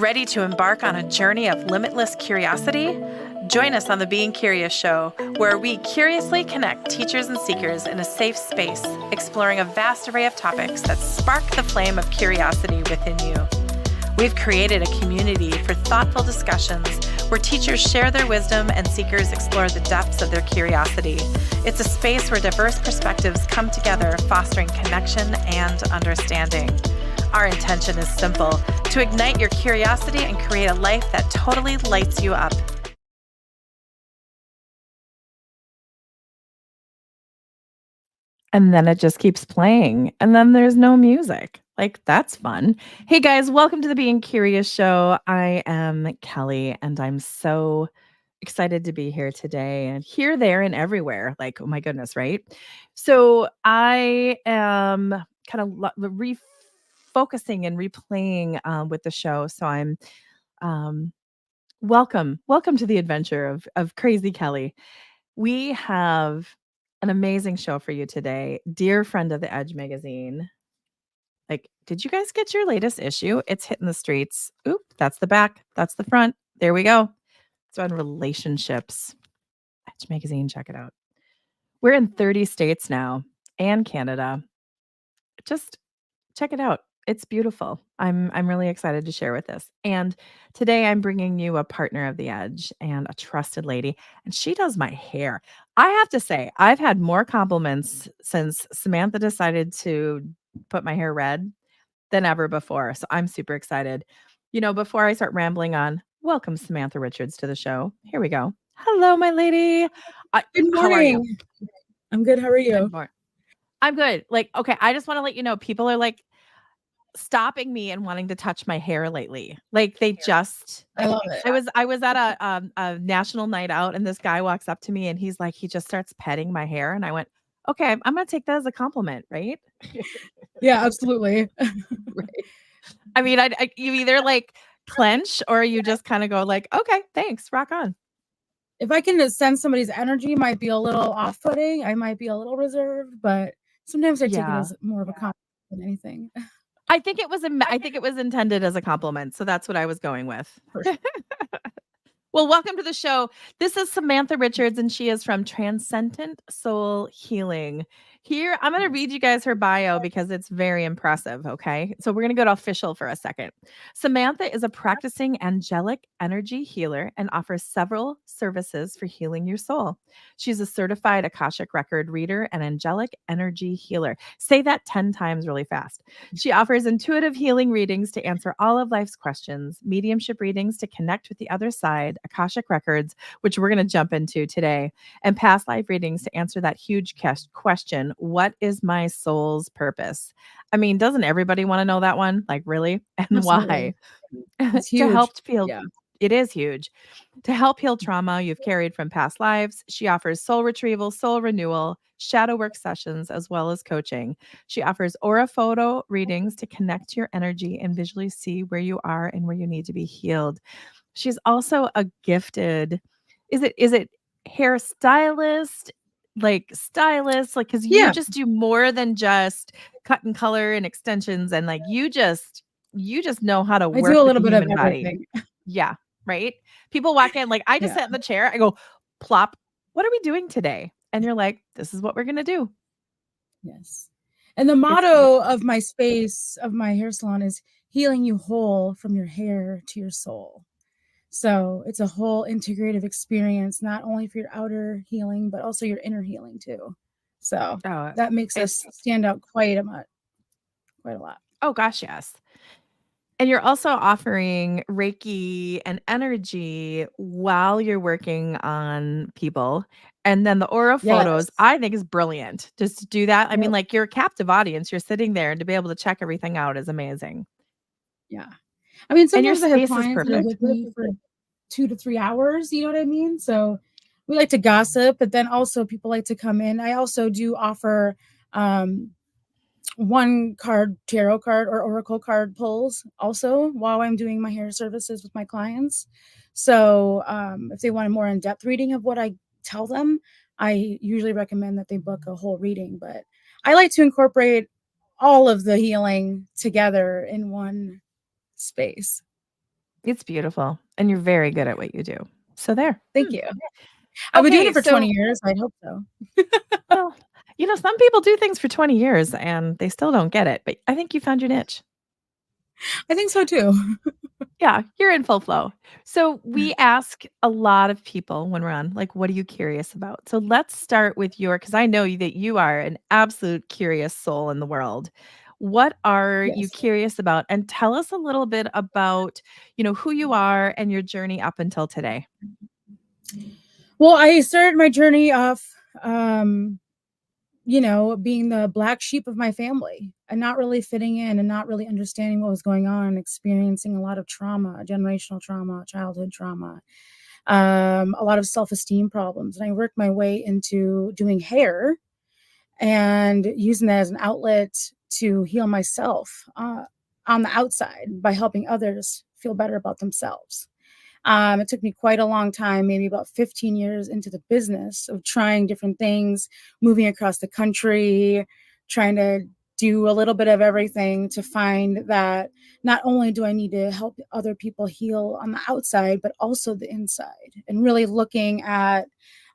Ready to embark on a journey of limitless curiosity? Join us on the Being Curious Show, where we curiously connect teachers and seekers in a safe space, exploring a vast array of topics that spark the flame of curiosity within you. We've created a community for thoughtful discussions where teachers share their wisdom and seekers explore the depths of their curiosity. It's a space where diverse perspectives come together, fostering connection and understanding. Our intention is simple: to ignite your curiosity and create a life that totally lights you up. And then it just keeps playing, and then there's no music. Like, that's fun. Hey guys, welcome to the Being Curious Show. I am Kelly, and I'm so excited to be here today, and here, there, and everywhere. Like, oh my goodness, right? So I am kind of refocusing and replaying with the show. So I'm welcome to the adventure of Crazy Kelly. We have an amazing show for you today. Dear friend of the Edge magazine. Like, did you guys get your latest issue? It's hitting the streets. Oop, that's the back. That's the front. There we go. It's on relationships. Edge magazine, check it out. We're in 30 states now and Canada. Just check it out. It's beautiful. I'm really excited to share with this. And today I'm bringing you a partner of the Edge and a trusted lady, and she does my hair. I have to say, I've had more compliments since Samantha decided to put my hair red than ever before. So I'm super excited. You know, before I start rambling on, welcome Samantha Richards to the show. Here we go. Hello, my lady. Good How are you? morning. I'm good. How are you? I'm good. Like, okay, I just want to let you know, people are like stopping me and wanting to touch my hair lately. Like, they just I love it. I was at a national night out, and this guy walks up to me and he's like, he just starts petting my hair, and I went, okay, I'm gonna take that as a compliment, right? Yeah, absolutely. Right. I mean, you either like clench or you just kind of go like, okay, thanks, rock on. If I can sense somebody's energy might be a little off-putting, I might be a little reserved, but sometimes I take it as more of a compliment than anything. I think it was intended as a compliment, so that's what I was going with. Sure. Well, welcome to the show. This is Samantha Richards, and she is from Transcendent Soul Healing. Here, I'm going to read you guys her bio because it's very impressive, okay? So we're going to go to official for a second. Samantha is a practicing angelic energy healer and offers several services for healing your soul. She's a certified Akashic record reader and angelic energy healer. Say that 10 times really fast. She offers intuitive healing readings to answer all of life's questions, mediumship readings to connect with the other side, Akashic records, which we're going to jump into today, and past life readings to answer that huge question, what is my soul's purpose? I mean, doesn't everybody want to know that one? Like, really? And Absolutely. why? It's huge. To help feel It is huge. To help heal trauma you've carried from past lives, she offers soul retrieval, soul renewal, shadow work sessions, as well as coaching. She offers aura photo readings to connect to your energy and visually see where you are and where you need to be healed. She's also a gifted, is it hairstylist? Like stylist, like, because you just do more than just cut and color and extensions, and like you just know how to I work do a with little the bit of human body. everything. Yeah, right? People walk in, like, I just sat in the chair, I go, plop, what are we doing today? And you're like, this is what we're gonna do. Yes. And the motto of my space, of my hair salon, is healing you whole from your hair to your soul. So it's a whole integrative experience, not only for your outer healing, but also your inner healing too. So that makes us stand out quite a lot. Oh gosh, yes. And you're also offering Reiki and energy while you're working on people. And then the aura photos, I think, is brilliant. Just to do that. I mean, like, you're a captive audience. You're sitting there, and to be able to check everything out is amazing. Yeah. I mean, And your sometimes I have space is clients that are perfect. with me for 2 to 3 hours, you know what I mean? So we like to gossip, but then also people like to come in. I also do offer one card tarot card or oracle card pulls also while I'm doing my hair services with my clients. So if they want a more in-depth reading of what I tell them, I usually recommend that they book a whole reading, but I like to incorporate all of the healing together in one space. It's beautiful. And you're very good at what you do. So there. Thank you. I've been doing Okay, it for so 20 years. I'd hope so. Well, some people do things for 20 years and they still don't get it, but I think you found your niche. I think so too. Yeah, you're in full flow. So we ask a lot of people when we're on, like, what are you curious about? So let's start with because I know that you are an absolute curious soul in the world. What are you Yes. curious about? And tell us a little bit about, who you are and your journey up until today. Well, I started my journey off, being the black sheep of my family and not really fitting in and not really understanding what was going on, experiencing a lot of trauma, generational trauma, childhood trauma, a lot of self-esteem problems. And I worked my way into doing hair and using that as an outlet to heal myself on the outside by helping others feel better about themselves. It took me quite a long time, maybe about 15 years into the business of trying different things, moving across the country, trying to do a little bit of everything to find that not only do I need to help other people heal on the outside, but also the inside, and really looking at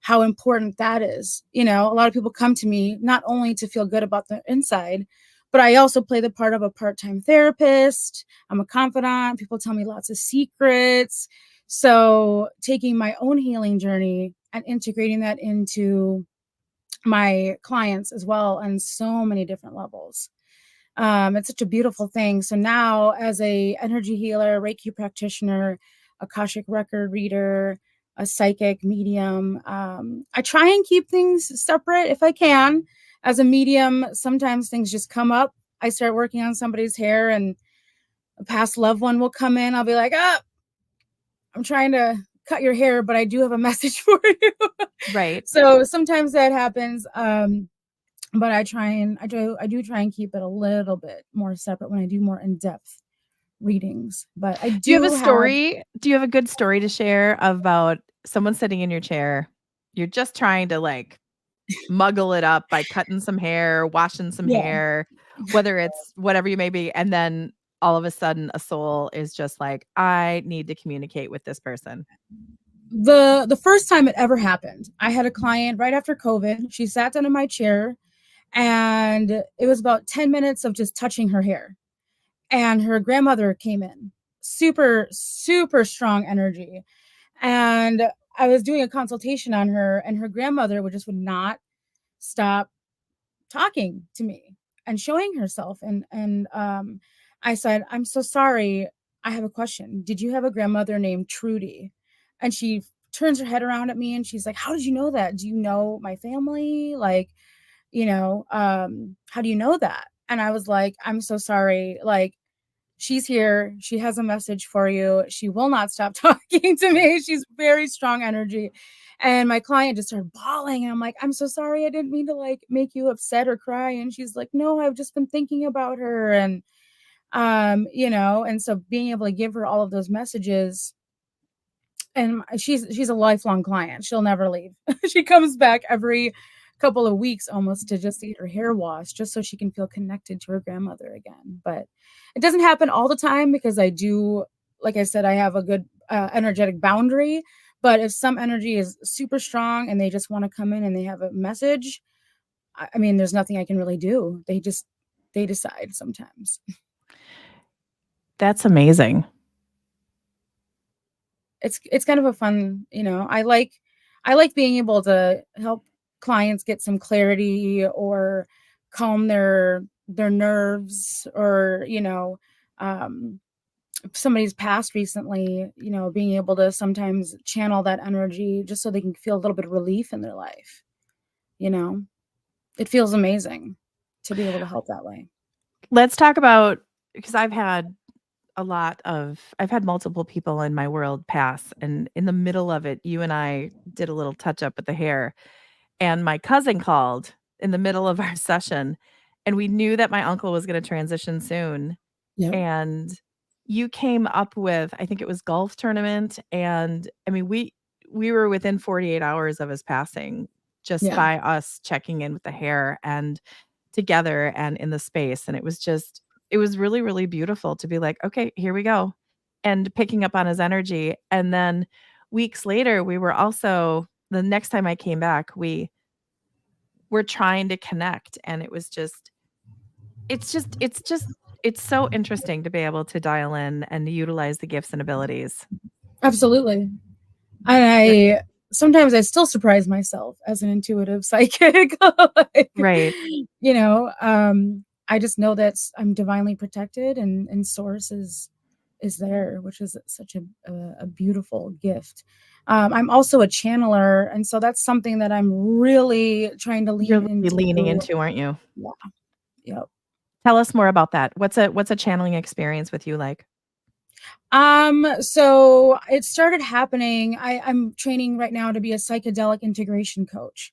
how important that is. A lot of people come to me not only to feel good about the inside, but I also play the part of a part-time therapist. I'm a confidant. People tell me lots of secrets. So taking my own healing journey and integrating that into my clients as well on so many different levels. It's such a beautiful thing. So now as a energy healer, Reiki practitioner, Akashic record reader, a psychic medium, I try and keep things separate if I can. As a medium, sometimes things just come up. I start working on somebody's hair and a past loved one will come in. I'll be like, I'm trying to cut your hair, but I do have a message for you. Right. So sometimes that happens. But I do try and keep it a little bit more separate when I do more in-depth readings. But I Do you have a have story? Do you have a good story to share about someone sitting in your chair? You're just trying to muggle it up by cutting some hair, washing some yeah. hair, whether it's whatever you may be. And then all of a sudden a soul is just like, I need to communicate with this person. The first time it ever happened, I had a client right after COVID. She sat down in my chair and it was about 10 minutes of just touching her hair. And her grandmother came in. Super, super strong energy. And I was doing a consultation on her, and her grandmother would not stop talking to me and showing herself. And I said, I'm so sorry. I have a question. Did you have a grandmother named Trudy? And she turns her head around at me and she's like, how did you know that? Do you know my family? How do you know that? And I was like, I'm so sorry. She's here. She has a message for you. She will not stop talking to me. She's very strong energy. And my client just started bawling. And I'm like, I'm so sorry. I didn't mean to make you upset or cry. And she's like, no, I've just been thinking about her. And so being able to give her all of those messages, and she's a lifelong client. She'll never leave. She comes back every couple of weeks almost to just get her hair washed, just so she can feel connected to her grandmother again. But it doesn't happen all the time because I do, like I said, I have a good energetic boundary. But if some energy is super strong and they just want to come in and they have a message, I mean, there's nothing I can really do. They decide sometimes. That's amazing. It's kind of a fun, I like being able to help clients get some clarity or calm their nerves, or if somebody's passed recently, being able to sometimes channel that energy just so they can feel a little bit of relief in their life. It feels amazing to be able to help that way. Let's talk about, because I've had multiple people in my world pass, and in the middle of it, you and I did a little touch up with the hair, and my cousin called in the middle of our session, and we knew that my uncle was going to transition soon. Yep. And you came up with, I think it was golf tournament, and I mean, we were within 48 hours of his passing just Yeah. by us checking in with the hair and together and in the space, and it was really, really beautiful to be like, okay, here we go. and picking up on his energy. And then weeks later, we were also, the next time I came back, we were trying to connect. And it was just, it's so interesting to be able to dial in and utilize the gifts and abilities. Absolutely. And sometimes I still surprise myself as an intuitive psychic. Like, Right. you know, I just know that I'm divinely protected, and source is there, which is such a beautiful gift. I'm also a channeler, and so that's something that I'm really trying to You're lean really into. leaning into, aren't you? Yeah. Yep. Tell us more about that. What's a channeling experience with you like? So it started happening. I'm training right now to be a psychedelic integration coach.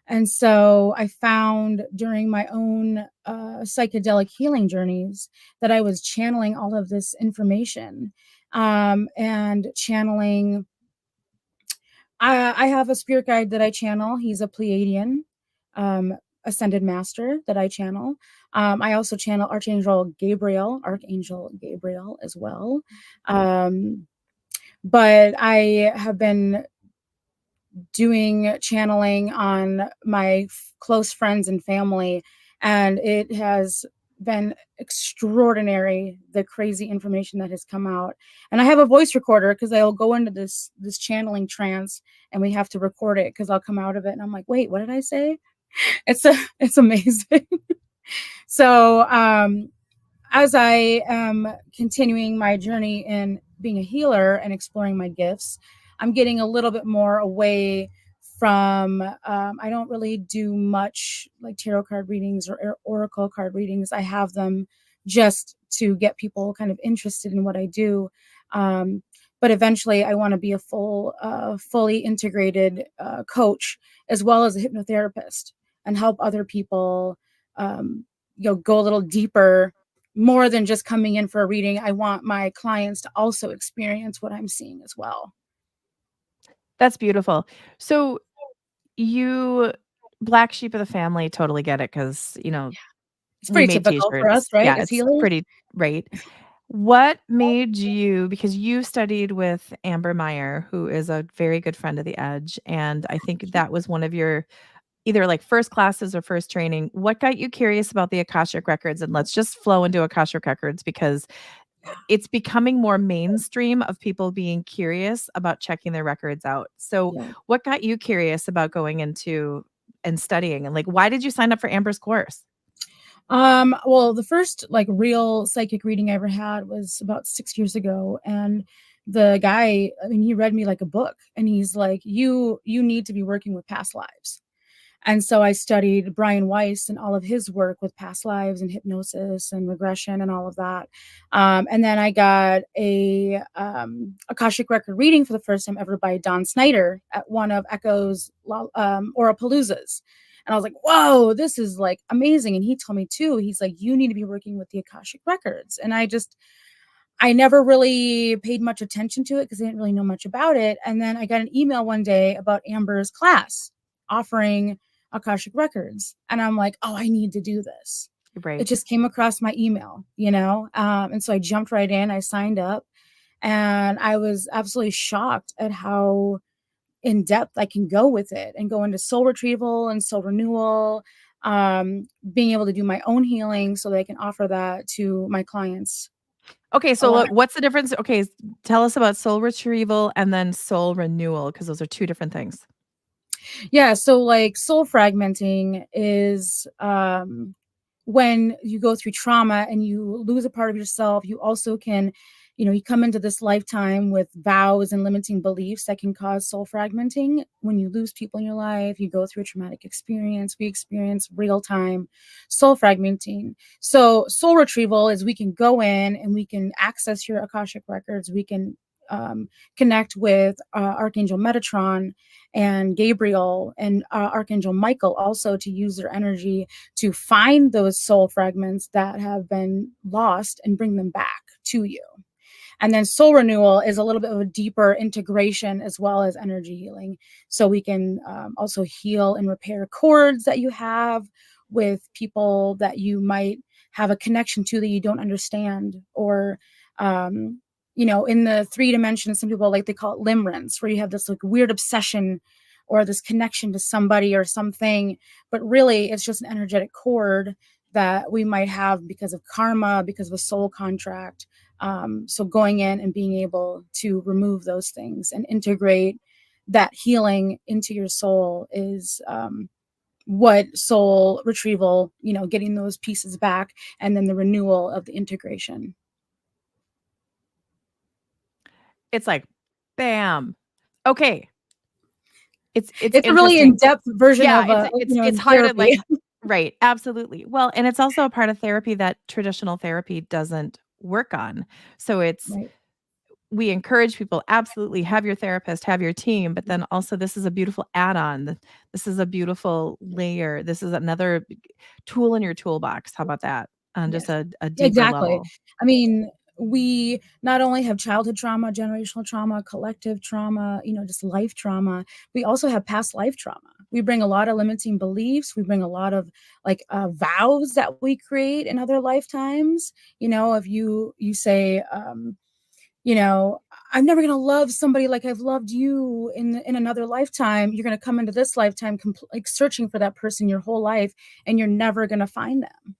And so I found during my own psychedelic healing journeys that I was channeling all of this information, and channeling. I have a spirit guide that I channel. He's a Pleiadian, um, ascended master that I channel. I also channel Archangel Gabriel as well. Um, but I have been doing channeling on my close friends and family, and it has been extraordinary, the crazy information that has come out. And I have a voice recorder because I'll go into this channeling trance, and we have to record it because I'll come out of it and I'm like, wait, what did I say? It's amazing. So as I am continuing my journey in being a healer and exploring my gifts, I'm getting a little bit more away from, I don't really do much like tarot card readings or oracle card readings. I have them just to get people kind of interested in what I do. But eventually I want to be a fully integrated coach, as well as a hypnotherapist, and help other people, go a little deeper, more than just coming in for a reading. I want my clients to also experience what I'm seeing as well. That's beautiful. So you, black sheep of the family, totally get it because, It's we pretty made typical for us, T-shirts. right, Yeah, as it's healers? pretty right. What made you, because you studied with Amber Meyer, who is a very good friend of the Edge, and I think that was one of your either like first classes or first training. What got you curious about the Akashic records? And let's just flow into Akashic records because it's becoming more mainstream of people being curious about checking their records out. So, Yeah. what got you curious about going into and studying? And like, why did you sign up for Amber's course? Well, the first like real psychic reading I ever had was about 6 years ago, and the guy, I mean, he read me like a book, and he's like, "You need to be working with past lives." And so I studied Brian Weiss and all of his work with past lives and hypnosis and regression and all of that. And then I got a Akashic record reading for the first time ever by Don Snyder at one of Echo's Aurapaloozas. And I was like, whoa, this is like amazing. And he told me too, he's like, you need to be working with the Akashic records. And I never really paid much attention to it because I didn't really know much about it. And then I got an email one day about Amber's class offering Akashic records. And I'm like, oh, I need to do this. It Right. just came across my email, and so I jumped right in. I signed up, and I was absolutely shocked at how in depth I can go with it and go into soul retrieval and soul renewal, being able to do my own healing so that I can offer that to my clients. Okay, A so lot. what's the difference? Okay, tell us about soul retrieval and then soul renewal because those are two different things. Yeah, so like soul fragmenting is when you go through trauma and you lose a part of yourself. You also can, you come into this lifetime with vows and limiting beliefs that can cause soul fragmenting. When you lose people in your life, you go through a traumatic experience. We experience real time soul fragmenting. So soul retrieval is we can go in and we can access your Akashic records. We can connect with Archangel Metatron and Gabriel and Archangel Michael also to use their energy to find those soul fragments that have been lost and bring them back to you. And then soul renewal is a little bit of a deeper integration as well as energy healing. So we can also heal and repair cords that you have with people that you might have a connection to that you don't understand, or in the 3 dimensions, some people they call it limerence, where you have this like weird obsession or this connection to somebody or something, but really it's just an energetic cord that we might have because of karma, because of a soul contract. So going in and being able to remove those things and integrate that healing into your soul is what soul retrieval, getting those pieces back, and then the renewal of the integration. It's like, bam. Okay. It's a really in-depth version of it's hard to like, right. Absolutely. Well, and it's also a part of therapy that traditional therapy doesn't work on. So it's, right. we encourage people, absolutely have your therapist, have your team, but then also this is a beautiful add-on. This is a beautiful layer. This is another tool in your toolbox. How about that? On just a deeper Exactly. level. I mean, we not only have childhood trauma, generational trauma, collective trauma, just life trauma. We also have past life trauma. We bring a lot of limiting beliefs. We bring a lot of vows that we create in other lifetimes. If you say, I'm never going to love somebody like I've loved you in another lifetime. You're going to come into this lifetime searching for that person your whole life, and you're never going to find them.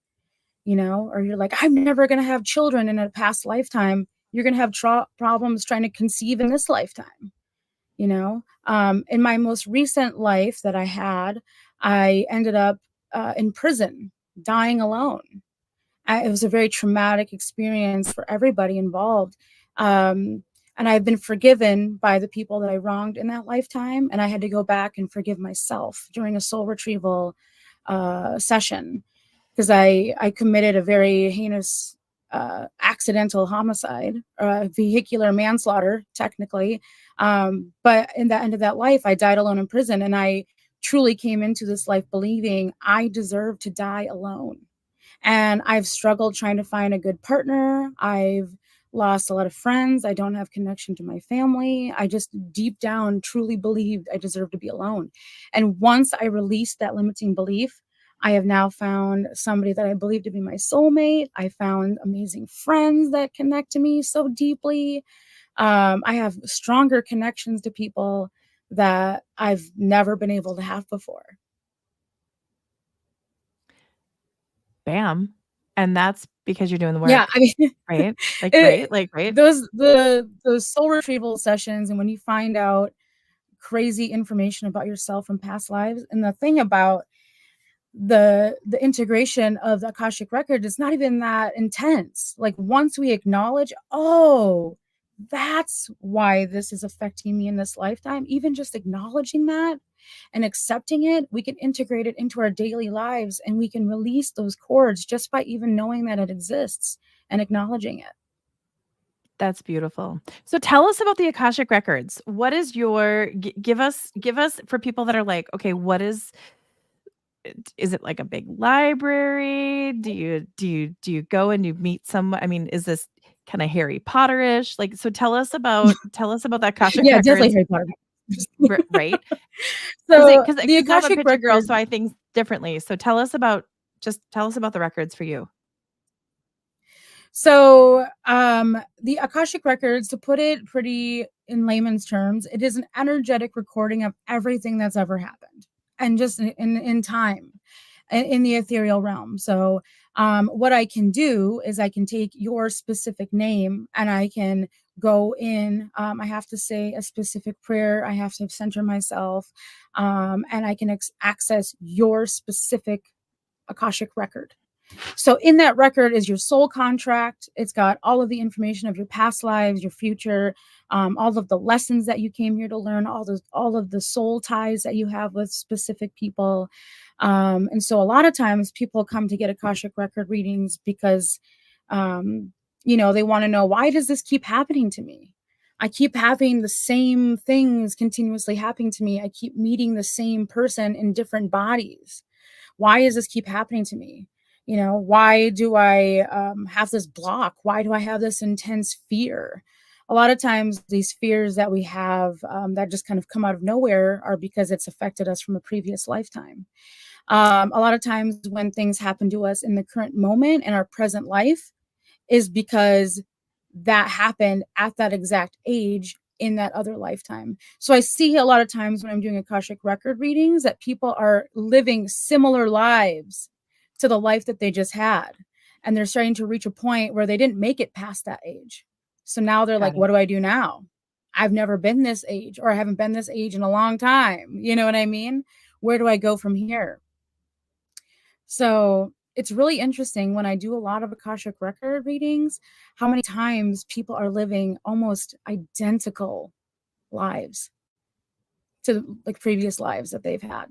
Or you're like, I'm never going to have children in a past lifetime. You're going to have problems trying to conceive in this lifetime. In my most recent life that I had, I ended up in prison, dying alone. It was a very traumatic experience for everybody involved. And I've been forgiven by the people that I wronged in that lifetime. And I had to go back and forgive myself during a soul retrieval session, because I committed a very heinous accidental homicide, vehicular manslaughter, technically. But in the end of that life, I died alone in prison. And I truly came into this life believing I deserve to die alone. And I've struggled trying to find a good partner. I've lost a lot of friends. I don't have connection to my family. I just deep down truly believed I deserve to be alone. And once I released that limiting belief, I have now found somebody that I believe to be my soulmate. I found amazing friends that connect to me so deeply. I have stronger connections to people that I've never been able to have before. Bam. And that's because you're doing the work. Yeah, I mean, right? Right? Those soul retrieval sessions, and when you find out crazy information about yourself from past lives, and the thing about the integration of the Akashic record is not even that intense. Like once we acknowledge, oh, that's why this is affecting me in this lifetime, even just acknowledging that and accepting it, we can integrate it into our daily lives, and we can release those cords just by even knowing that it exists and acknowledging it. That's beautiful. So tell us about the Akashic records. What is your give us for people that are like, okay, what is it like a big library? Do you go and you meet someone? I mean, is this kind of Harry Potter-ish? Like, so tell us about the Akashic Yeah, records. definitely Harry Potter. Right? So because the I'm a Akashic picture girl, record, so I think differently. So tell us about the records for you. So the Akashic records, to put it pretty in layman's terms, it is an energetic recording of everything that's ever happened, and just in time, in the ethereal realm. So what I can do is I can take your specific name and I can go in. I have to say a specific prayer. I have to center myself, and I can access your specific Akashic record. So in that record is your soul contract. It's got all of the information of your past lives, your future, all of the lessons that you came here to learn, all of the soul ties that you have with specific people. And so a lot of times people come to get Akashic record readings because, they want to know, why does this keep happening to me? I keep having the same things continuously happening to me. I keep meeting the same person in different bodies. Why does this keep happening to me? Why do I have this block? Why do I have this intense fear? A lot of times these fears that we have that just kind of come out of nowhere are because it's affected us from a previous lifetime. A lot of times when things happen to us in the current moment in our present life is because that happened at that exact age in that other lifetime. So I see a lot of times when I'm doing Akashic record readings that people are living similar lives to the life that they just had. And they're starting to reach a point where they didn't make it past that age. So now they're like, what do I do now? I've never been this age, or I haven't been this age in a long time. You know what I mean? Where do I go from here? So it's really interesting when I do a lot of Akashic record readings, how many times people are living almost identical lives to like previous lives that they've had.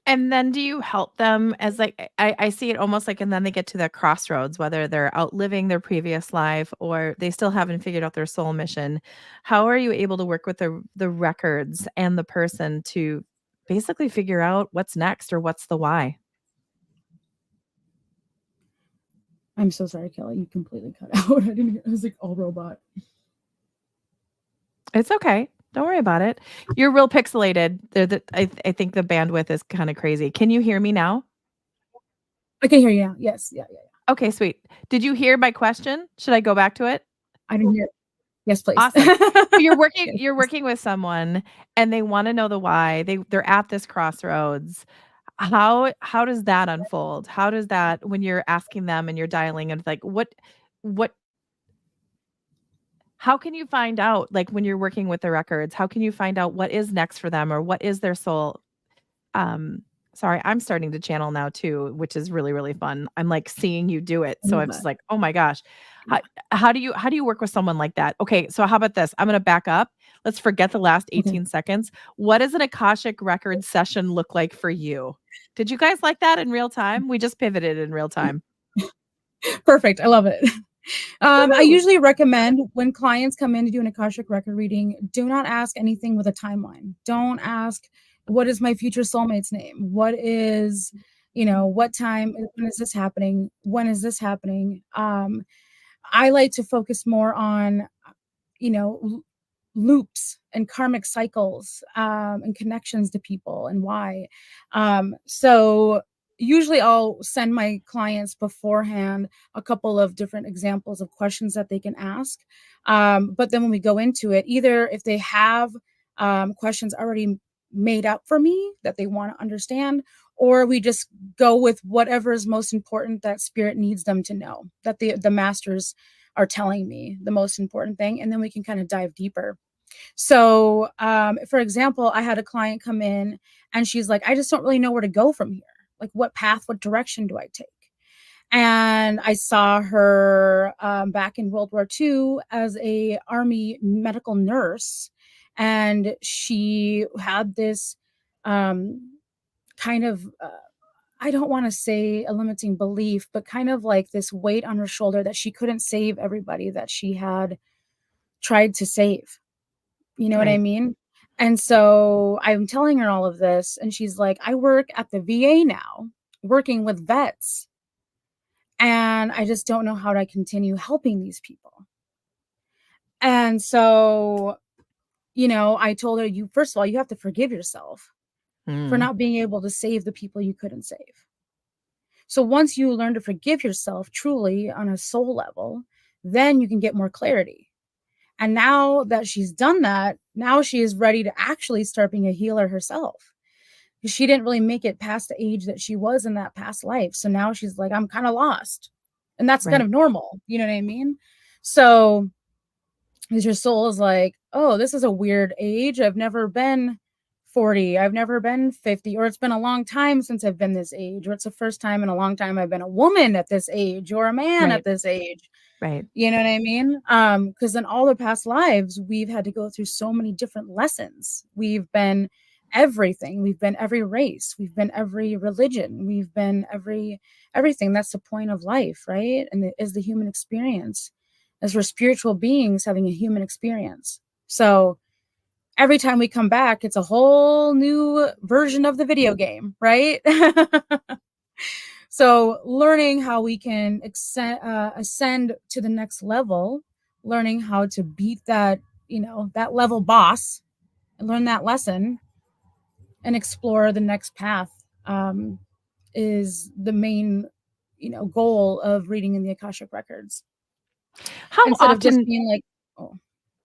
And then do you help them as like I see it almost like and then they get to the crossroads, whether they're outliving their previous life or they still haven't figured out their soul mission. How are you able to work with the records and the person to basically figure out what's next or what's the why? I'm so sorry, Kelly. You completely cut out. I didn't hear. I was like all robot. It's okay. Don't worry about it. You're real pixelated. I think the bandwidth is kind of crazy. Can you hear me now? I can hear you now. Yes. Yeah. Okay, sweet. Did you hear my question? Should I go back to it? I didn't hear. Yes, please. Awesome. So you're working with someone and they want to know the why. They're at this crossroads. How does that unfold? How does that when you're asking them and you're dialing and like what how can you find out like when you're working with the records, how can you find out what is next for them or what is their soul? Sorry, I'm starting to channel now too, which is really, really fun. I'm like seeing you do it. So I'm just like, oh my gosh. How, how do you work with someone like that? Okay, so how about this? I'm gonna back up. Let's forget the last 18 seconds. What does an Akashic record session look like for you? Did you guys like that in real time? We just pivoted in real time. Perfect. I love it. I usually recommend when clients come in to do an Akashic record reading, do not ask anything with a timeline. Don't ask, what is my future soulmate's name? What is, what time, when is this happening? When is this happening? I like to focus more on, loops and karmic cycles and connections to people and why. So usually I'll send my clients beforehand a couple of different examples of questions that they can ask. But then when we go into it, either if they have questions already made up for me that they want to understand, or we just go with whatever is most important that spirit needs them to know, that the masters are telling me the most important thing. And then we can kind of dive deeper. So, for example, I had a client come in and she's like, I just don't really know where to go from here. Like what path, what direction do I take? And I saw her back in World War II as a Army medical nurse. And she had this kind of, I don't want to say a limiting belief, but kind of like this weight on her shoulder that she couldn't save everybody that she had tried to save. You know what I mean? And so I'm telling her all of this, and she's like, I work at the VA now, working with vets. And I just don't know how to continue helping these people. And so, I told her, first of all, you have to forgive yourself for not being able to save the people you couldn't save. So once you learn to forgive yourself truly on a soul level, then you can get more clarity. And now that she's done that, now she is ready to actually start being a healer herself. She didn't really make it past the age that she was in that past life. So now she's like, I'm kind of lost. And that's kind of normal. You know what I mean? So as your soul is like, oh, this is a weird age. I've never been 40. I've never been 50, or it's been a long time since I've been this age, or it's the first time in a long time I've been a woman at this age or a man at this age. Right. You know what I mean? Because in all the past lives, we've had to go through so many different lessons. We've been everything. We've been every race. We've been every religion. We've been everything. That's the point of life, right? And it is the human experience. As we're spiritual beings having a human experience. So every time we come back, it's a whole new version of the video game, right? So learning how we can ascend to the next level, learning how to beat that, that level boss and learn that lesson and explore the next path is the main, goal of reading in the Akashic records. How Instead of just often? being like, oh,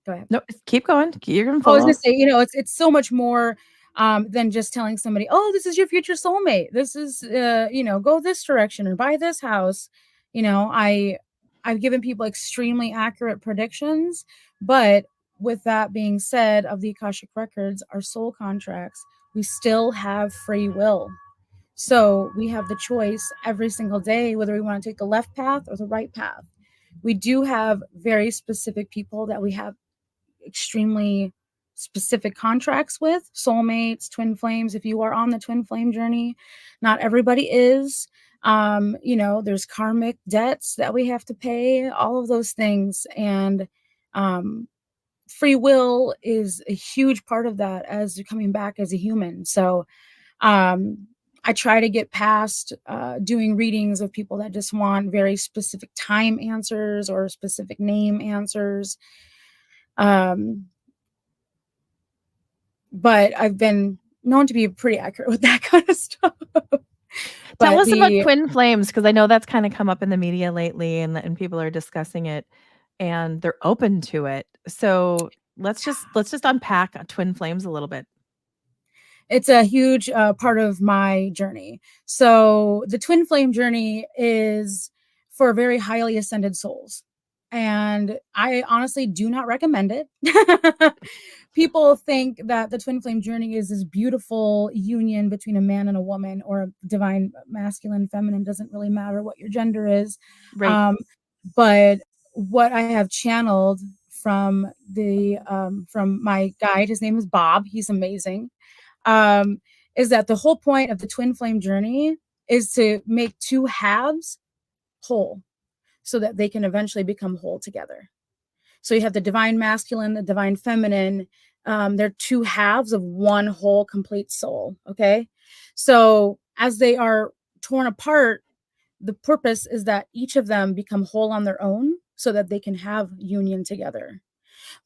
go ahead. No, keep going. You're gonna I was follow. gonna say, it's so much more than just telling somebody, oh, this is your future soulmate. This is, go this direction or buy this house. I've given people extremely accurate predictions, but with that being said, of the Akashic records, our soul contracts, we still have free will. So we have the choice every single day whether we want to take the left path or the right path. We do have very specific people that we have extremely specific contracts with, soulmates, twin flames. If you are on the twin flame journey, not everybody is. There's karmic debts that we have to pay, all of those things. And free will is a huge part of that as you're coming back as a human. So I try to get past doing readings of people that just want very specific time answers or specific name answers. But I've been known to be pretty accurate with that kind of stuff. Tell us about twin flames, because I know that's kind of come up in the media lately, and people are discussing it, and they're open to it. So let's just unpack twin flames a little bit. It's a huge part of my journey. So the twin flame journey is for very highly ascended souls. And I honestly do not recommend it. People think that the twin flame journey is this beautiful union between a man and a woman, or a divine masculine, feminine, doesn't really matter what your gender is. Right. But what I have channeled from from my guide, his name is Bob, he's amazing, is that the whole point of the twin flame journey is to make two halves whole so that they can eventually become whole together. So you have the divine masculine, the divine feminine. They're two halves of one whole complete soul. Okay. So as they are torn apart, the purpose is that each of them become whole on their own so that they can have union together.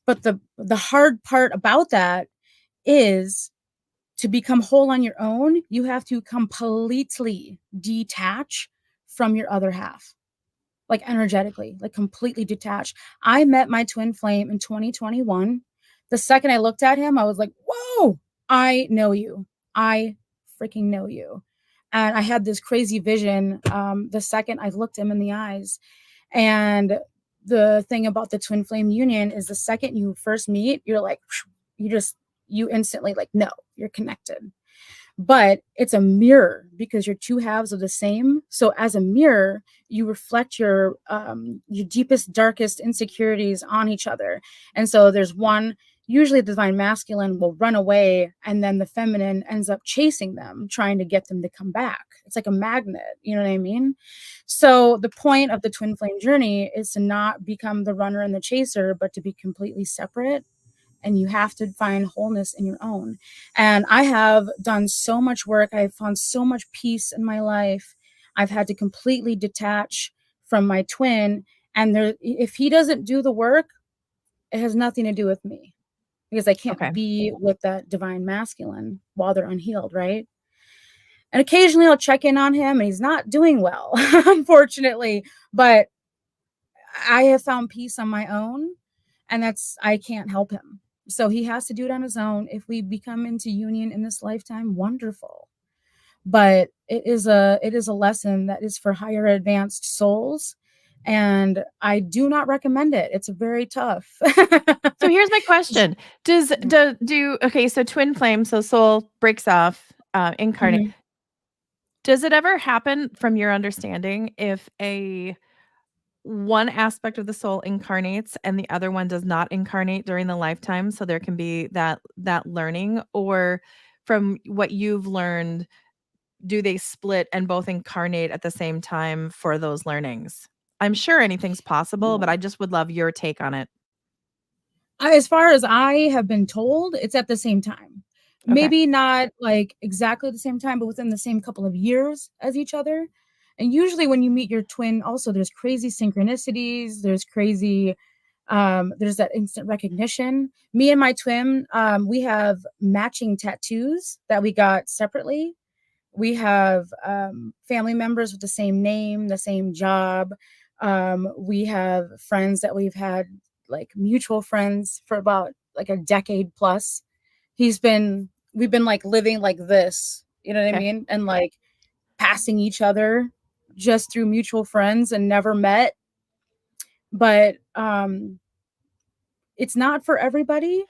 But the hard part about that is, to become whole on your own, you have to completely detach from your other half, like energetically, like completely detached. I met my twin flame in 2021. The second I looked at him, I was like, whoa, I know you. I freaking know you. And I had this crazy vision the second I looked him in the eyes. And the thing about the twin flame union is, the second you first meet, you're like, you instantly like, no, you're connected. But it's a mirror, because you're two halves of the same. So as a mirror, you reflect your deepest, darkest insecurities on each other. And so there's one, usually the divine masculine will run away, and then the feminine ends up chasing them, trying to get them to come back. It's like a magnet, you know what I mean? So the point of the twin flame journey is to not become the runner and the chaser, but to be completely separate. And you have to find wholeness in your own. And I have done so much work. I've found so much peace in my life. I've had to completely detach from my twin. And if he doesn't do the work, it has nothing to do with me, because I can't be with that divine masculine while they're unhealed, right? And occasionally I'll check in on him, and he's not doing well, unfortunately. But I have found peace on my own, and I can't help him. So he has to do it on his own. If we become into union in this lifetime, wonderful. But it is a lesson that is for higher advanced souls, and I do not recommend it. It's very tough. So here's my question: so twin flame, so soul breaks off, incarnate. Mm-hmm. Does it ever happen, from your understanding, if one aspect of the soul incarnates and the other one does not incarnate during the lifetime, so there can be that learning? Or from what you've learned, do they split and both incarnate at the same time for those learnings? I'm sure anything's possible, but I just would love your take on it. As far as I have been told, it's at the same time. Maybe not like exactly the same time, but within the same couple of years as each other. And usually when you meet your twin, also there's crazy synchronicities, there's that instant recognition. Me and my twin, we have matching tattoos that we got separately. We have family members with the same name, the same job. We have friends that we've had, like mutual friends for about like a decade plus. We've been like living like this, you know what I Okay. mean? And like passing each other just through mutual friends and never met. But it's not for everybody,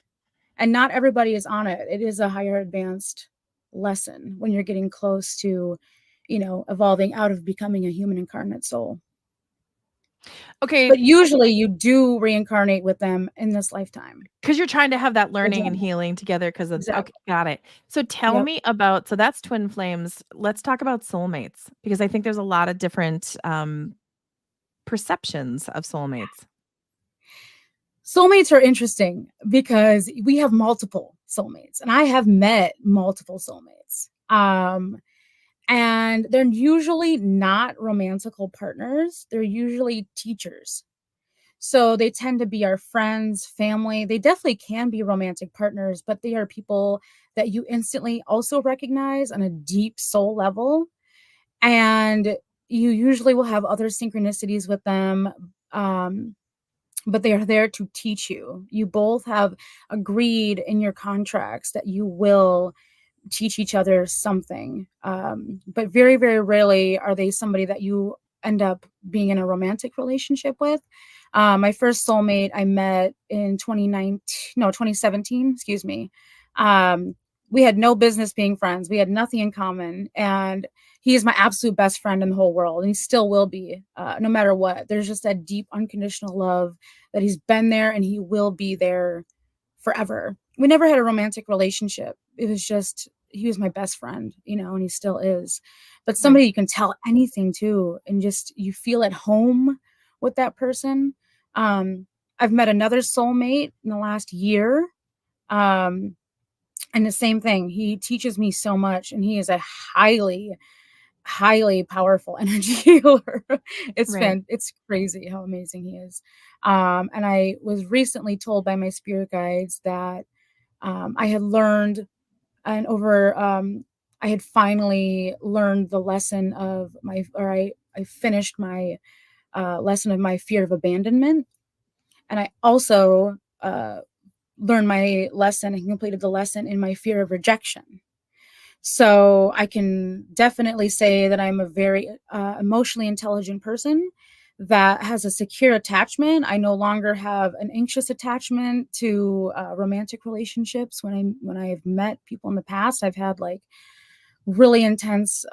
and not everybody is on it. It is a higher advanced lesson when you're getting close to, evolving out of becoming a human incarnate soul. Okay. But usually you do reincarnate with them in this lifetime. Because you're trying to have that learning and Exactly. healing together because of Exactly. okay, got it. So tell Yep. me about so that's twin flames. Let's talk about soulmates because I think there's a lot of different perceptions of soulmates. Soulmates are interesting because we have multiple soulmates, and I have met multiple soulmates. And they're usually not romantical partners. They're usually teachers. So they tend to be our friends, family. They definitely can be romantic partners, but they are people that you instantly also recognize on a deep soul level. And you usually will have other synchronicities with them. But they are there to teach you. You both have agreed in your contracts that you will teach each other something. But very, very rarely are they somebody that you end up being in a romantic relationship with. My first soulmate I met in 2017, excuse me. We had no business being friends. We had nothing in common. And he is my absolute best friend in the whole world. And he still will be, no matter what. There's just that deep, unconditional love that he's been there and he will be there forever. We never had a romantic relationship. It was just, he was my best friend, and he still is. But somebody you can tell anything to, and just you feel at home with that person. I've met another soulmate in the last year. And the same thing, he teaches me so much, and he is a highly, highly powerful energy healer. Right. It's crazy how amazing he is. And I was recently told by my spirit guides that I had learned and over I had finally learned the lesson of I finished my lesson of my fear of abandonment. And I also learned my lesson and completed the lesson in my fear of rejection. So I can definitely say that I'm a very emotionally intelligent person that has a secure attachment. I no longer have an anxious attachment to romantic relationships. When I've met people in the past, I've had like really intense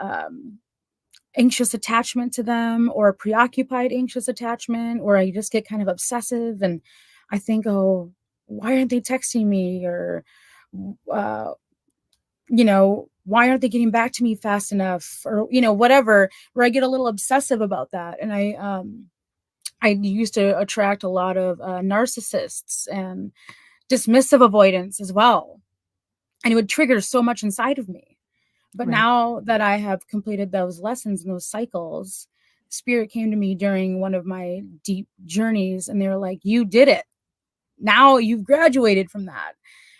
anxious attachment to them, or preoccupied anxious attachment, or I just get kind of obsessive and I think, oh, why aren't they texting me? Or uh, why aren't they getting back to me fast enough? Or, whatever, where I get a little obsessive about that. And I used to attract a lot of narcissists and dismissive avoidance as well. And it would trigger so much inside of me. But Right. now that I have completed those lessons and those cycles, spirit came to me during one of my deep journeys and they were like, you did it. Now you've graduated from that.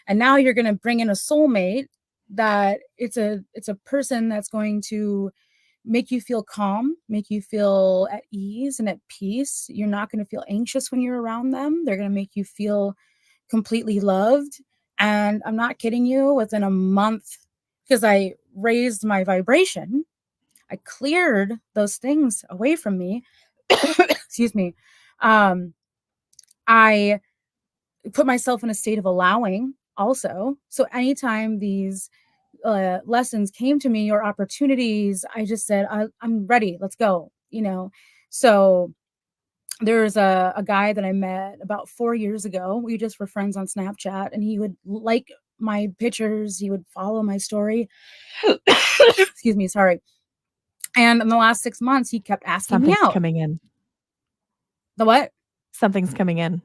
And now you're going to bring in a soulmate that it's a person that's going to make you feel calm, make you feel at ease and at peace. You're not going to feel anxious when you're around them. They're going to make you feel completely loved. And I'm not kidding you, within a month, because I raised my vibration, I cleared those things away from me. Excuse me. I put myself in a state of allowing also. So anytime these lessons came to me or opportunities, I just said, I'm ready. Let's go. So there's a guy that I met about 4 years ago. We just were friends on Snapchat, and he would like my pictures. He would follow my story. Excuse me. Sorry. And in the last 6 months, he kept asking me Something's out. coming in. The what? Something's coming in.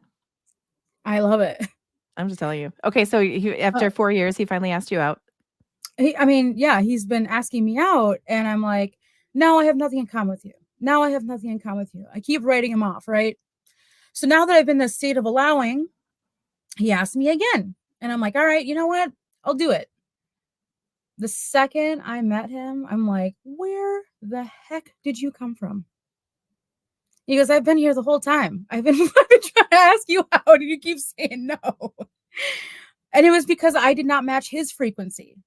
I love it. I'm just telling you. Okay, so after 4 years, he finally asked you out. Yeah, he's been asking me out, and I'm like, no, I have nothing in common with you. Now I have nothing in common with you. I keep writing him off, right? So now that I've been in this state of allowing, he asked me again. And I'm like, all right, you know what? I'll do it. The second I met him, I'm like, where the heck did you come from? He goes, I've been here the whole time. I've been trying to ask you out, and you keep saying no. And it was because I did not match his frequency.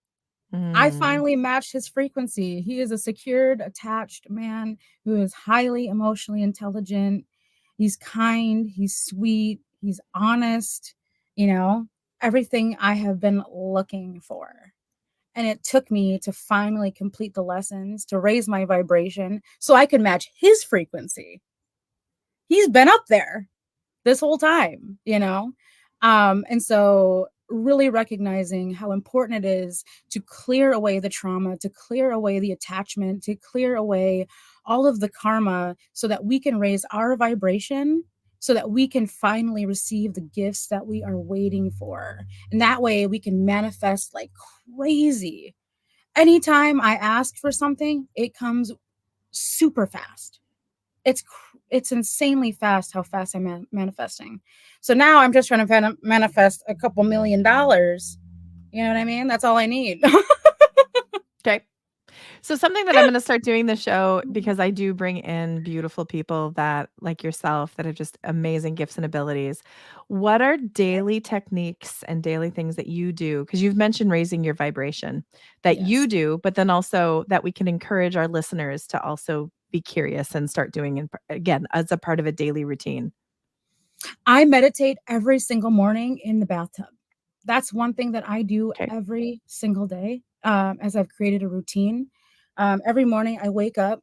I Mm, finally matched his frequency. He is a secured, attached man who is highly emotionally intelligent. He's kind, he's sweet, he's honest, you know, everything I have been looking for. And it took me to finally complete the lessons, to raise my vibration so I could match his frequency. He's been up there this whole time, you know? And so really recognizing how important it is to clear away the trauma, to clear away the attachment, to clear away all of the karma so that we can raise our vibration, so that we can finally receive the gifts that we are waiting for. And that way we can manifest like crazy. Anytime I ask for something, it comes super fast. It's insanely fast how fast I'm manifesting. So now I'm just trying to manifest a couple $1,000,000. You know what I mean? That's all I need. okay. So something that I'm going to start doing the show, because I do bring in beautiful people that like yourself that have just amazing gifts and abilities. What are daily techniques and daily things that you do? Because you've mentioned raising your vibration that you Yes. do, but then also that we can encourage our listeners to also be curious and start doing it again as a part of a daily routine. I meditate every single morning in the bathtub. That's one thing that I do Okay. every single day, as I've created a routine. Every morning I wake up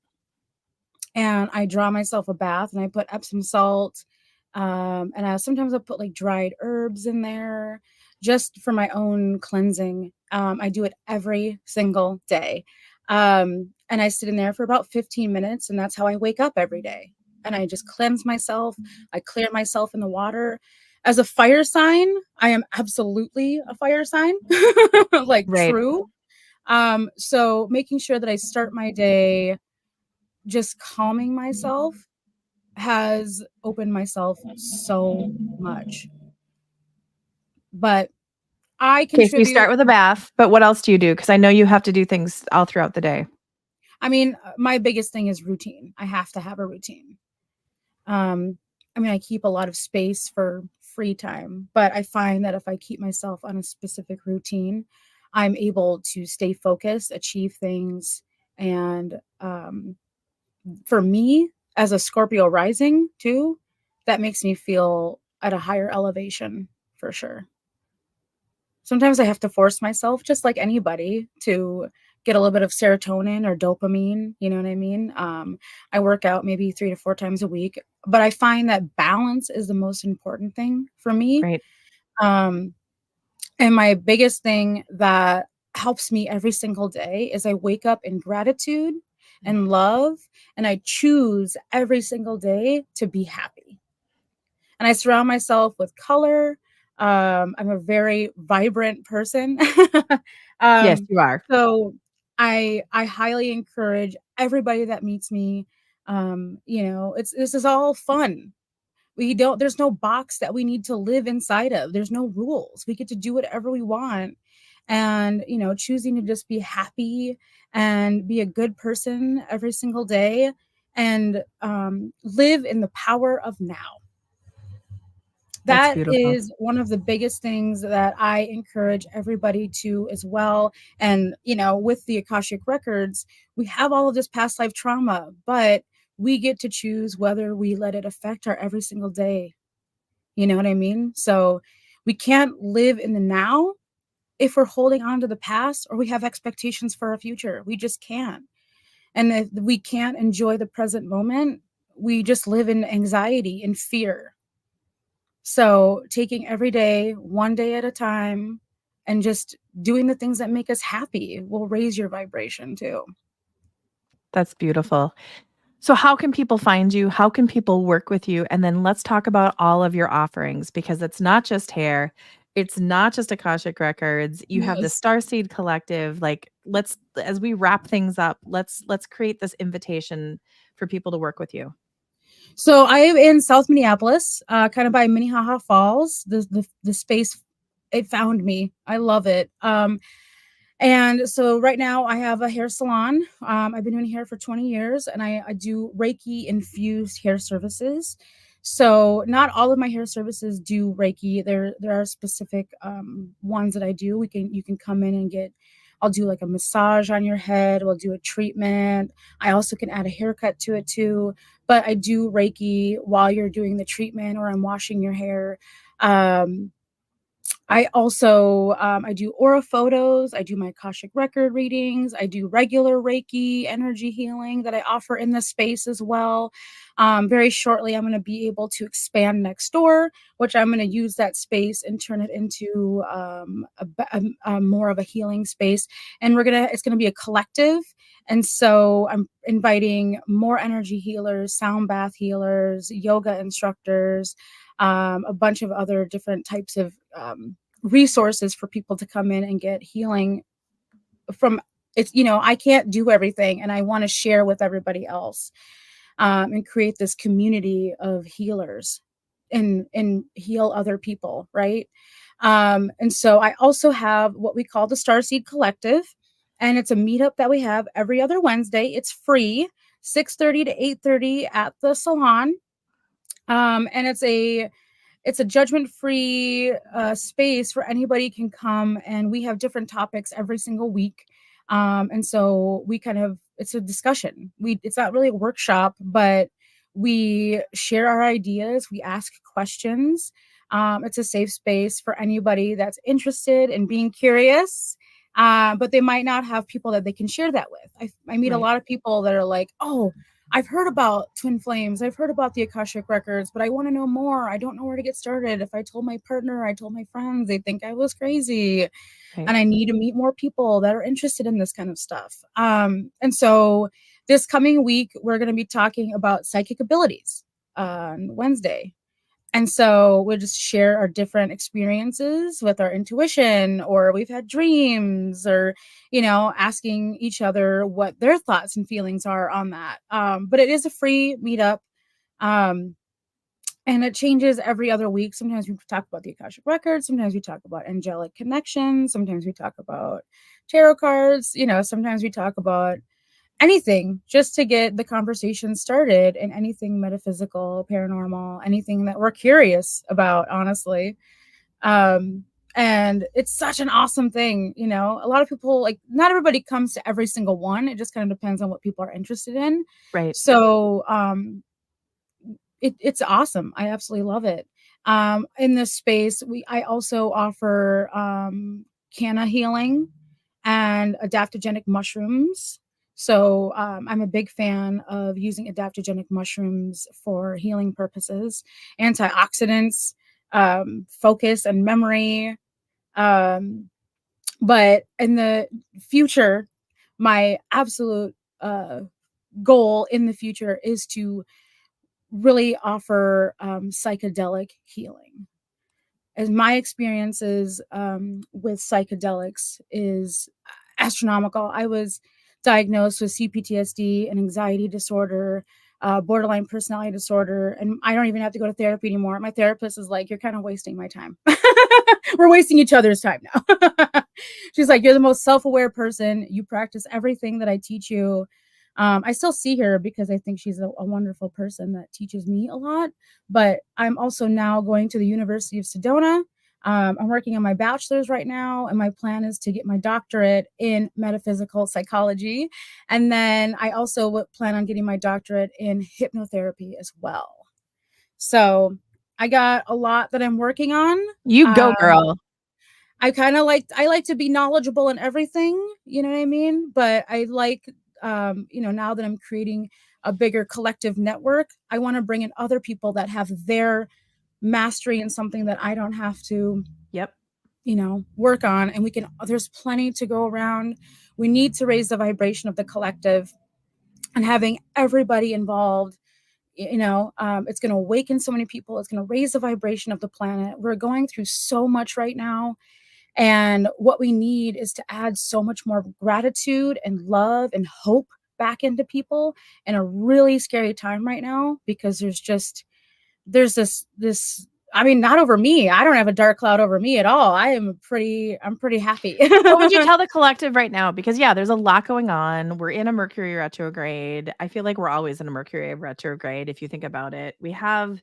and I draw myself a bath and I put Epsom salt. And sometimes I put like dried herbs in there just for my own cleansing. I do it every single day. And I sit in there for about 15 minutes, and that's how I wake up every day. And I just cleanse myself. I clear myself in the water. As a fire sign, I am absolutely a fire sign, like Right. true. So making sure that I start my day just calming myself has opened myself so much. But I Okay. So you start contribute, with a bath, but what else do you do? Because I know you have to do things all throughout the day. I mean, my biggest thing is routine. I have to have a routine. Um, I mean, I keep a lot of space for free time, but I find that if I keep myself on a specific routine, I'm able to stay focused, achieve things. And for me, as a Scorpio rising too, that makes me feel at a higher elevation for sure. Sometimes I have to force myself, just like anybody, to get a little bit of serotonin or dopamine. You know what I mean? I work out maybe 3 to 4 times a week, but I find that balance is the most important thing for me. Right. Um, and my biggest thing that helps me every single day is I wake up in gratitude and love, and I choose every single day to be happy. And I surround myself with color. I'm a very vibrant person. Yes, um, you are. so I highly encourage everybody that meets me. This is all fun. There's no box that we need to live inside of. There's no rules. We get to do whatever we want. And, choosing to just be happy and be a good person every single day and live in the power of now. That's That beautiful. is one of the biggest things that I encourage everybody to as well. And, with the Akashic records, we have all of this past life trauma, but we get to choose whether we let it affect our every single day. You know what I mean? So we can't live in the now if we're holding on to the past or we have expectations for our future. We just can't. And if we can't enjoy the present moment, we just live in anxiety and fear. So taking every day, one day at a time, and just doing the things that make us happy will raise your vibration too. That's beautiful. So how can people find you? How can people work with you? And then let's talk about all of your offerings, because it's not just hair. It's not just Akashic Records. You have the Yes. Starseed Collective. Like, let's, as we wrap things up, let's create this invitation for people to work with you. So I am in South Minneapolis, kind of by Minnehaha Falls. The space, it found me. I love it. And And so right now I have a hair salon. I've been doing hair for 20 years, and I do Reiki infused hair services. So not all of my hair services do Reiki. There are specific ones that I do. You can come in and get. I'll do like a massage on your head. We'll do a treatment. I also can add a haircut to it too. But I do Reiki while you're doing the treatment or I'm washing your hair. I also I do aura photos. I do my Akashic record readings. I do regular Reiki energy healing that I offer in this space as well. Very shortly, I'm going to be able to expand next door, which I'm going to use that space and turn it into a more of a healing space. And it's going to be a collective. And so I'm inviting more energy healers, sound bath healers, yoga instructors, a bunch of other different types of resources for people to come in and get healing from. It's, I can't do everything, and I want to share with everybody else, and create this community of healers and heal other people, right? And so I also have what we call the Starseed Collective, and it's a meetup that we have every other Wednesday. It's free, 6:30 to 8:30 at the salon. And it's a judgment-free space where anybody can come, and we have different topics every single week. And so it's a discussion. It's not really a workshop, but we share our ideas. We ask questions. It's a safe space for anybody that's interested in being curious, but they might not have people that they can share that with. I meet a lot of people that are like, oh, I've heard about twin flames. I've heard about the Akashic records, but I want to know more. I don't know where to get started. If I told my partner, I told my friends, they think I was crazy. Right. And I need to meet more people that are interested in this kind of stuff. And so this coming week, we're going to be talking about psychic abilities on Wednesday. And so we'll just share our different experiences with our intuition, or we've had dreams, or, asking each other what their thoughts and feelings are on that. But it is a free meetup. And it changes every other week. Sometimes we talk about the Akashic records. Sometimes we talk about angelic connections. Sometimes we talk about tarot cards. Sometimes we talk about anything just to get the conversation started, and anything metaphysical, paranormal, anything that we're curious about, honestly. And it's such an awesome thing. A lot of people, not everybody comes to every single one. It just kind of depends on what people are interested in. Right. So it's awesome. I absolutely love it. In this space, I also offer canna healing and adaptogenic mushrooms. So I'm a big fan of using adaptogenic mushrooms for healing purposes, antioxidants, focus and memory. But in the future, my absolute goal in the future is to really offer psychedelic healing. As my experiences with psychedelics is astronomical. I was diagnosed with CPTSD, an anxiety disorder, borderline personality disorder, and I don't even have to go to therapy anymore. My therapist is like, you're kind of wasting my time. We're wasting each other's time now. She's like, you're the most self-aware person. You practice everything that I teach you. I still see her because I think she's a wonderful person that teaches me a lot. But I'm also now going to the University of Sedona. I'm working on my bachelor's right now, and my plan is to get my doctorate in metaphysical psychology. And then I also plan on getting my doctorate in hypnotherapy as well. So I got a lot that I'm working on. You go, girl. I like to be knowledgeable in everything, you know what I mean? But I like, now that I'm creating a bigger collective network, I want to bring in other people that have their mastery in something that I don't have to, work on. And there's plenty to go around. We need to raise the vibration of the collective, and having everybody involved, it's going to awaken so many people. It's going to raise the vibration of the planet. We're going through so much right now. And what we need is to add so much more gratitude and love and hope back into people in a really scary time right now, because there's this I mean, not over me. I don't have a dark cloud over me at all. I'm pretty happy. What would you tell the collective right now? Because yeah, there's a lot going on. We're in a Mercury retrograde. I feel like we're always in a Mercury retrograde if you think about it. We have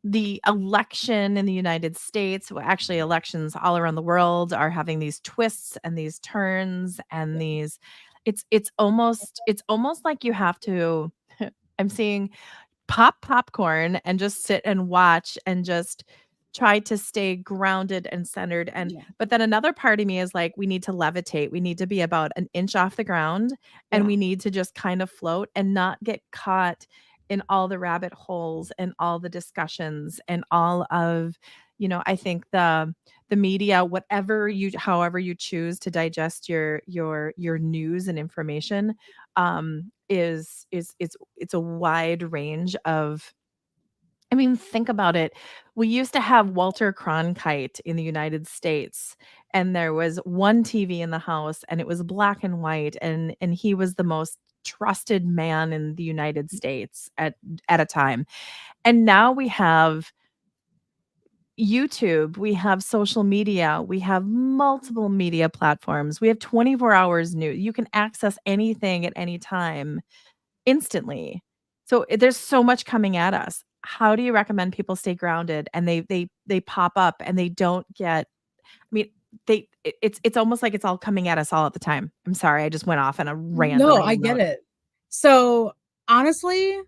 the election in the United States, well, actually elections all around the world are having these twists and these turns and these it's almost like you have to I'm seeing pop popcorn and just sit and watch and just try to stay grounded and centered. And Yeah. but then another part of me is like, we need to levitate. We need to be about an inch off the ground, and Yeah. we need to just kind of float and not get caught in all the rabbit holes and all the discussions and all of, I think the media, however you choose to digest your news and information, it's a wide range of. I mean, think about it. We used to have Walter Cronkite in the United States, and there was one TV in the house, and it was black and white, and he was the most trusted man in the United States at a time. And now we have YouTube, we have social media, we have multiple media platforms. We have 24 hours news. You can access anything at any time instantly. So there's so much coming at us. How do you recommend people stay grounded and they pop up and they don't get, I mean, it's almost like it's all coming at us all at the time. I'm sorry, I just went off on a No, I random get note. it. So honestly,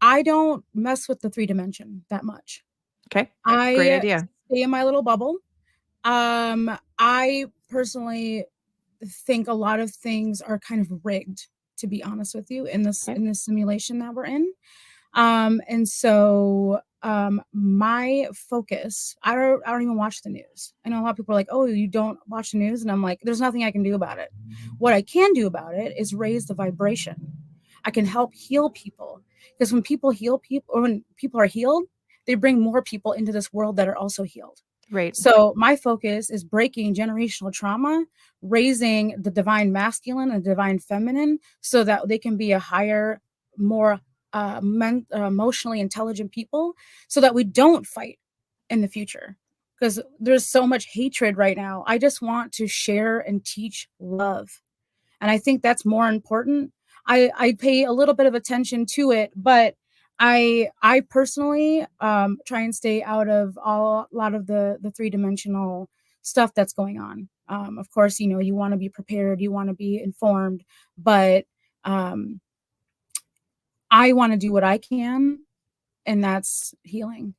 I don't mess with the 3-dimension that much. Okay. Great I idea. stay in my little bubble. I personally think a lot of things are kind of rigged, to be honest with you, in this Okay. simulation that we're in. And so my focus, I don't even watch the news. I know a lot of people are like, "Oh, you don't watch the news?" And I'm like, there's nothing I can do about it. What I can do about it is raise the vibration. I can help heal people, because when people heal people, or when people are healed, they bring more people into this world that are also healed. Right. So my focus is breaking generational trauma, raising the divine masculine and divine feminine, so that they can be a higher, more emotionally intelligent people, so that we don't fight in the future. Because there's so much hatred right now. I just want to share and teach love. And I think that's more important. I pay a little bit of attention to it, but I personally try and stay out of a lot of the 3-dimensional stuff that's going on. Of course, you want to be prepared, you want to be informed, but um, I want to do what I can, and that's healing.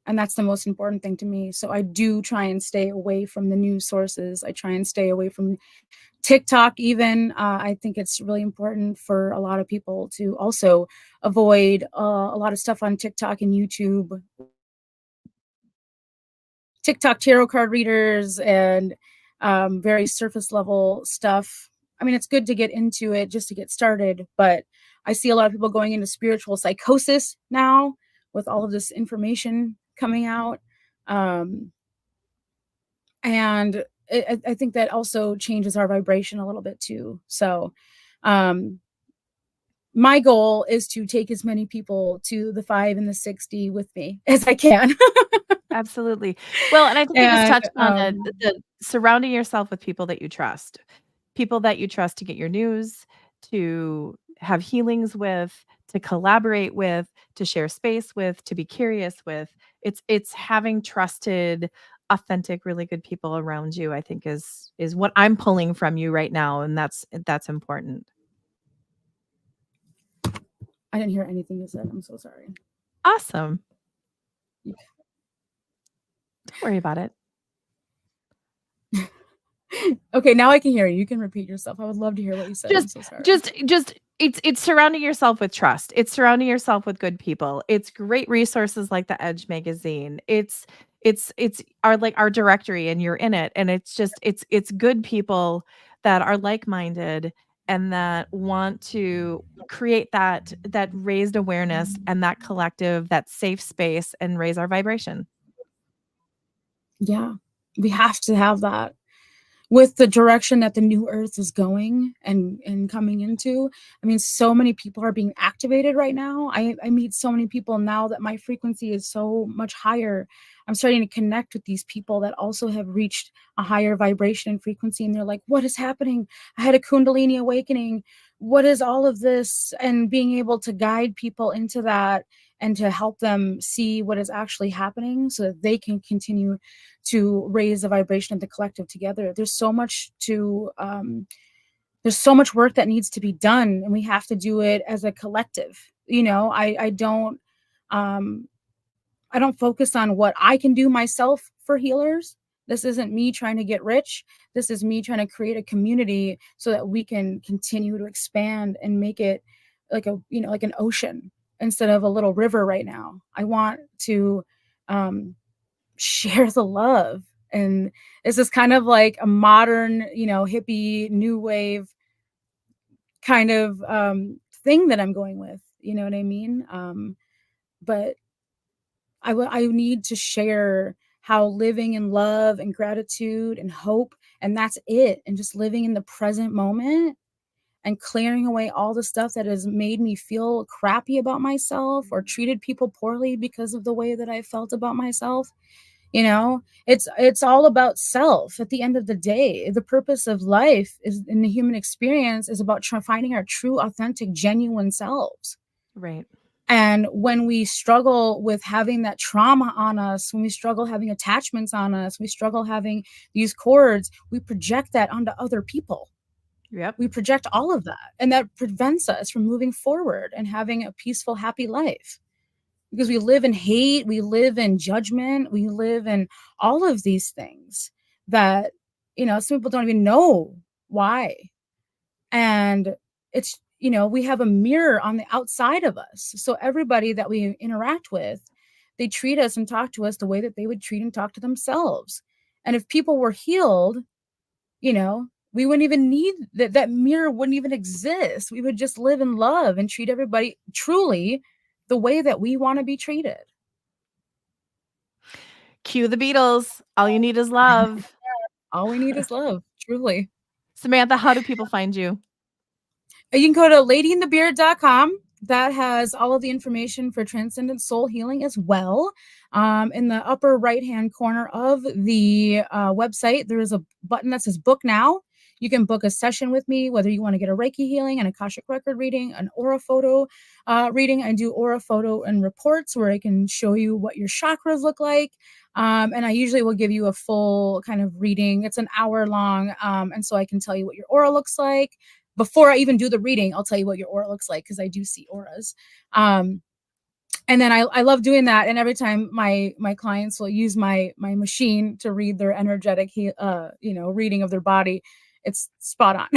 And that's the most important thing to me. So I do try and stay away from the news sources. I try and stay away from TikTok even. I think it's really important for a lot of people to also avoid a lot of stuff on TikTok and YouTube. TikTok tarot card readers and very surface level stuff. I mean, it's good to get into it just to get started, but I see a lot of people going into spiritual psychosis now with all of this information coming out. And I think that also changes our vibration a little bit too. So my goal is to take as many people to the 5 and the 60 with me as I can. Absolutely. Well, and I think you just And touched on the surrounding yourself with people that you trust. People that you trust to get your news, to have healings with, to collaborate with, to share space with, to be curious with. It's having trusted, authentic, really good people around you, I think is what I'm pulling from you right now, and that's important. I didn't hear anything you said. I'm so sorry. Awesome. Don't worry about it. Okay, now I can hear you. You can repeat yourself. I would love to hear what you said. I'm so sorry. Just it's surrounding yourself with trust. It's surrounding yourself with good people. It's great resources like the Edge magazine. It's our directory, and you're in it, and it's good people that are like-minded and that want to create that raised awareness and that collective, that safe space, and raise our vibration. Yeah, we have to have that. with the direction that the new earth is going and coming into. I mean, so many people are being activated right now. I meet so many people now that my frequency is so much higher. I'm starting to connect with these people that also have reached a higher vibration and frequency, and they're like, what is happening? I had a Kundalini awakening. What is all of this? And being able to guide people into that and to help them see what is actually happening so that they can continue to raise the vibration of the collective together. There's so much there's so much work that needs to be done, and we have to do it as a collective. I don't focus on what I can do myself for healers. This isn't me trying to get rich. This is me trying to create a community so that we can continue to expand and make it like like an ocean instead of a little river right now. I want to share the love. And this is kind of like a modern, hippie, new wave kind of thing that I'm going with. You know what I mean? But I need to share how living in love and gratitude and hope, and that's it. And just living in the present moment and clearing away all the stuff that has made me feel crappy about myself or treated people poorly because of the way that I felt about myself. It's all about self. At the end of the day, the purpose of life is in the human experience is about finding our true, authentic, genuine selves. Right. And when we struggle with having that trauma on us, when we struggle having attachments on us, we struggle having these cords, we project that onto other people. Yep. We project all of that, and that prevents us from moving forward and having a peaceful, happy life. Because we live in hate, we live in judgment, we live in all of these things that, some people don't even know why. And it's, we have a mirror on the outside of us. So everybody that we interact with, they treat us and talk to us the way that they would treat and talk to themselves. And if people were healed, we wouldn't even need that mirror wouldn't even exist. We would just live in love and treat everybody truly the way that we want to be treated. Cue the Beatles. All you need is love. All we need is love, truly. Samantha, how do people find you? You can go to ladyinthebeard.com. That has all of the information for Transcendent Soul Healing as well. In the upper right-hand corner of the website, there is a button that says Book Now. You can book a session with me, whether you want to get a Reiki healing, an Akashic record reading, an aura photo reading. I do aura photo and reports where I can show you what your chakras look like. And I usually will give you a full kind of reading. It's an hour long. And so I can tell you what your aura looks like. Before I even do the reading, I'll tell you what your aura looks like because I do see auras. And then I love doing that. And every time my clients will use my machine to read their energetic, reading of their body, it's spot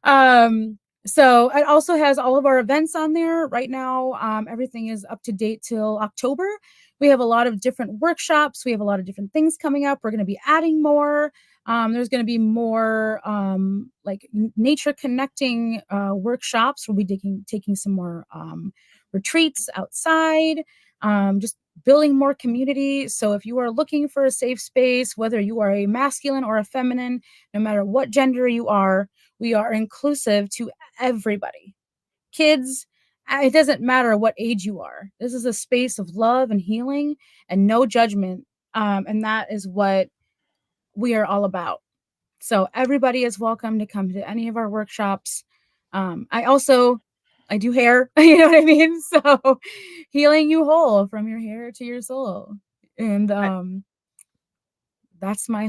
on. So it also has all of our events on there right now. Everything is up to date till October. We have a lot of different workshops. We have a lot of different things coming up. We're going to be adding more. There's going to be more like nature connecting workshops. We'll be taking some more retreats outside, just building more community. So if you are looking for a safe space, whether you are a masculine or a feminine, no matter what gender you are, we are inclusive to everybody. Kids, it doesn't matter what age you are. This is a space of love and healing and no judgment. And that is what we are all about. So everybody is welcome to come to any of our workshops. I do hair, you know what I mean? So healing you whole from your hair to your soul. And that's my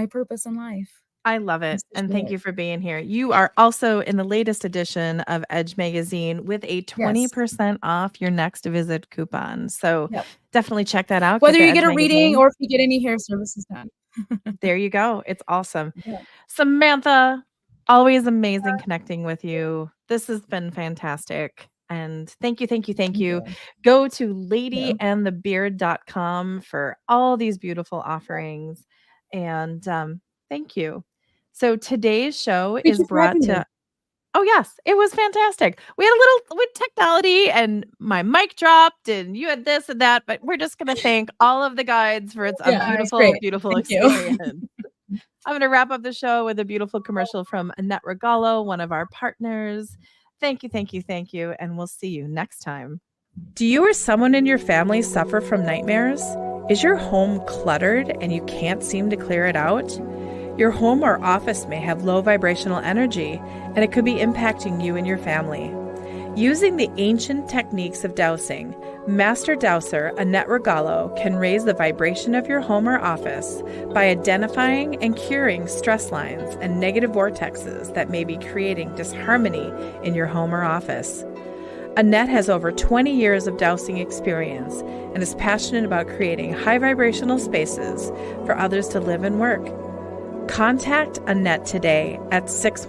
purpose in life. I love it. And thank you for being here. You are also in the latest edition of Edge Magazine with a 20% off your next visit coupon. So definitely check that out. Whether you get a reading or if you get any hair services done. There you go. It's awesome. Yeah. Samantha, always amazing connecting with you. This has been fantastic. And thank you. Go to ladyandthebeard.com for all these beautiful offerings. And thank you. So today's show is brought to... Oh, yes. It was fantastic. We had a little with technology and my mic dropped and you had this and that, but we're just going to thank all of the guides for it's a beautiful, beautiful experience. I'm going to wrap up the show with a beautiful commercial from Annette Regalo, one of our partners. Thank you, thank you, thank you. And we'll see you next time. Do you or someone in your family suffer from nightmares? Is your home cluttered and you can't seem to clear it out? Your home or office may have low vibrational energy, and it could be impacting you and your family. Using the ancient techniques of dowsing, Master Dowser Annette Regalo can raise the vibration of your home or office by identifying and curing stress lines and negative vortexes that may be creating disharmony in your home or office. Annette has over 20 years of dowsing experience and is passionate about creating high vibrational spaces for others to live and work. Contact Annette today at 610